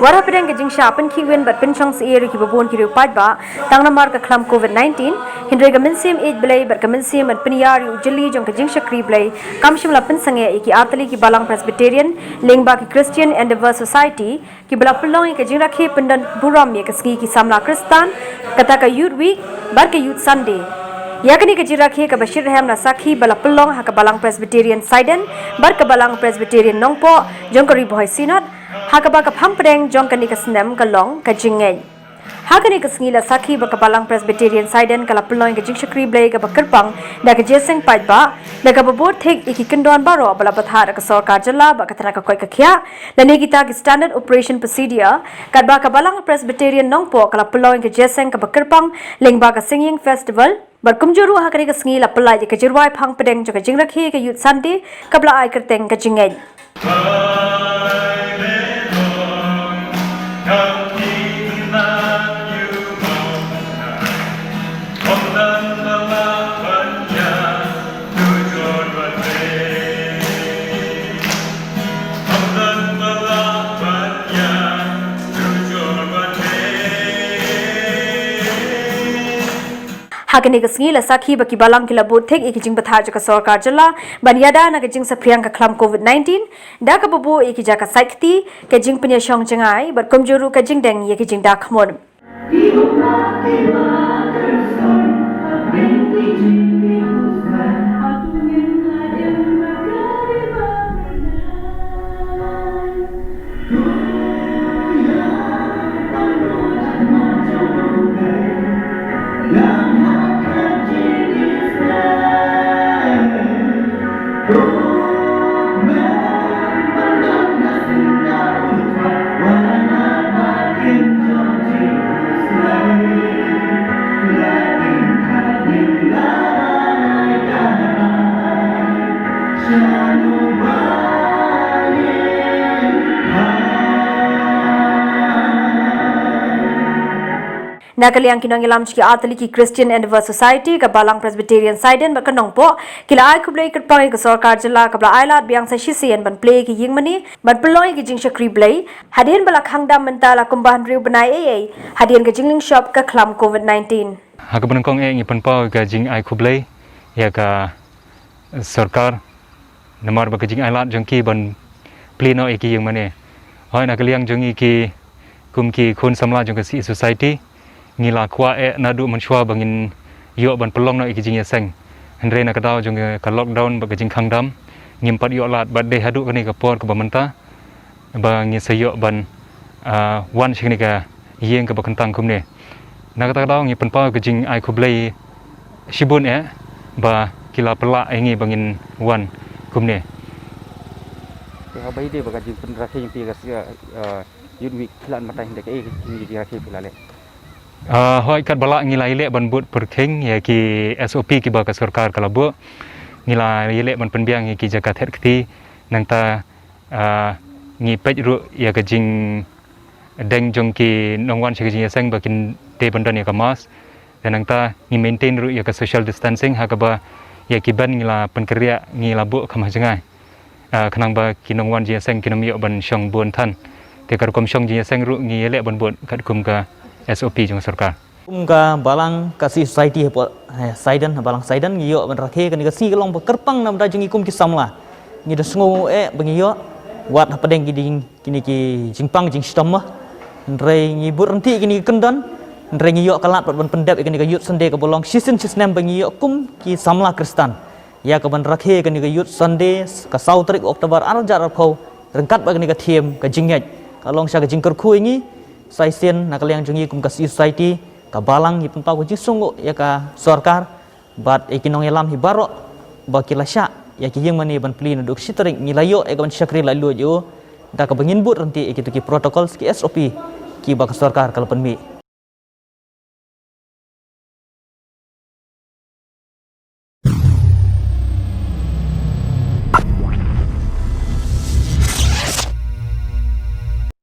Wara hapdeng ke jingshah pynkhihwin bat pynshongsyier ki babon ki riew paidbah tang namar ke khlam COVID-19 hynrei ke mynsiem Ïeid Blei bat ke mynsiem bat pynïar jylli jong ke jingshakri blei kamshim la pynsangeh ki tylli ki Balang Presbyterian lyngba ki Christian Endeavour Society ki pynlong ke jingrakhe burom ke sngi ki samla Kristan kata ke youth week bar ke youth Sunday. Yakni ke Rakhe Kaba Shitrhem na sakhi bala pynlong ha ke Balang Presbyterian Saiden bar ke Balang Presbyterian Nongpoh jong ke Ri Bhoi Synod ha ke ba ke hapdeng jong ke ni ke shem ke long ke jingshah ha ke ni ke sngi la sakhi ba ke Balang Presbyterian Saiden kala pynlong ke jingshakri blei ke ba kerpang da ke jeseng paidbah da ke babor thek iki kendon baro bala bathar ke sarkar jalla ba ke tara ke koi ke khya la ne kita ke standard operation procedure kat ba ke Balang Presbyterian Nongpoh kala pynlong ke jeseng ke ba kerpang lyngba ke singing festival berkumjuru hakari ke sngi la pelai ke jirwai phang pedeng jo ke jingrakhe ke youth Sunday kabla ai kerteng ke jingshah. Hakani ke sngi la sakhi baki balang kila bot thek iki jing bathar jaka sarkar jalla banyada na ke jing sapriang ka khlam COVID-19 da ka babo iki jaka saikti ke jing pynsangeh berkumjuru ke jing deng ye ke jing da khmod. Nakaliang kinong ilam ki tylli ki Christian Endeavour Society ke Balang Presbyterian Saiden ba Nongpoh kila ai kublei kerpang ke sarkar jalla kabla ailat biang sa shisien ban play ki yingmani ban peloi ki jingshakri blei hadien balak hangdam mentala kumbahan riew benai hadien ke jingling shop ke khlam COVID-19 hakaban kong ngi panpau ke jing ai kublei ya ka sarkar namar ba ke jing ailat jongki ban pleno ki yingmani hoi nakaliang jongi ki kumki khun samla jong ke si society ngila kwa nadu menshua bangin yo ban pelong no iki jingya seng hynrei na kadau jong ka lockdown ba jing khangdam ngimpat yo lat ba de hadu kani ka por ka bamenta ba ngi sayo ban wan shikni ka yeng ka bakantang kumne na kadau ngi panpa ka jing ai kublei shibun ba kila pela ngi bangin wan kumne ka bai de ba jing pun rakhe yang pi ka youth week lan mata hinde ka ki rakhe pilale hoi kat balak ngilai lek ban but perkheng ya ki SOP ki ba ka sarkar kalabu ngilai lek ban penbiang ki jakat het kti nangta ngi pej ru ya ka jing deng jong ki nongwan che jing sang bakin te bandan ya ka mas dan nangta ngi maintain ru ya ka social distancing ha ka ba ya ki ban ngila penkerja ngila bu khamah jangai khnang ba ki nongwan jing sang ki nom yo ban shong bon than te kar kom shong jing sang ru ngi lek ban but kat kum ka SOP jong sarkar. Ka Balang kasih society Saiden Balang Saiden ngiyo ban Rakhe kan si kelong kerpang nam da jengi kum ki samla. Ngi da sngo bengiyo wat hapdeng kini ki jingpang jing stomah. Hynrei ngi burenti kini kendon. Hynrei ngiyo kalat ban pendap kini ka youth Sunday ka bolong season nem bengiyo kum ki samla Kristan. Ya ka ban Rakhe kini ka youth Sunday ka sautrik Oktober arjar arpau rengkat ba kini ka thiem ka jingej. Kalong sya ka jingkarkhu ngi Saisen nakaliang jongi kum kasih society ka Balang hi pempau ko jisung ya ka sarkar bat ekinong elam hi baro bakila sya ya ki yeng mani ban plin duk sitring nilayo e ban syakri lalu jo da ka bangin but renti ekitu ki protokol ki SOP ki ba ka sarkar kala penmi